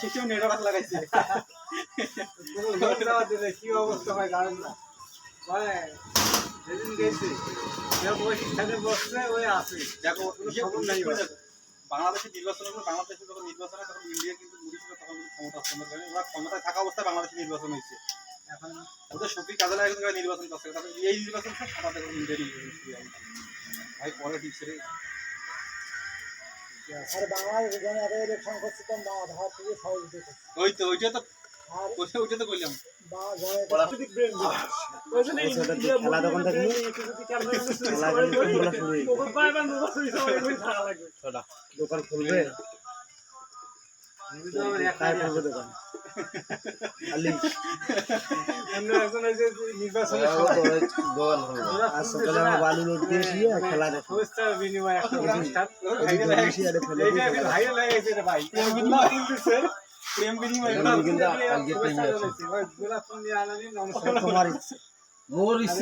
system network লাগাইছে কি অবস্থা হয় জানেন না মানে যেদিন গেছি ওইখানে বসছে ওই আছে দেখো খবর নাই বাংলাদেশের নির্বাচন হলো বাংলাদেশে যখন নির্বাচন হয় তখন ইন্ডিয়া কিন্তু মুড়ি ছিল তখন ক্ষমতা হস্তান্তর করে ওরা ক্ষমতায় থাকা অবস্থায় বাংলাদেশে নির্বাচন হয়েছে এখন ওদের শক্তি কাজে লাগে কিন্তু নির্বাচন করছে তারপরে এই নির্বাচন আমাদের ইন্ডিয়া নির্বাচন ভাই পলিটিক্স রে আর বাংলাদেশ যেখানে আগে ইলেকশন করছে তখন ধার থেকে সহযোগিতা করছে ওই তো ওইটা তো ওইটা তো কইলাম খেলা দোকান থেকে দোকান খুলবে দোকান বালু লোড দিয়েছি খেলা বিনিময় প্রেম বিনিময় তোমার ইচ্ছে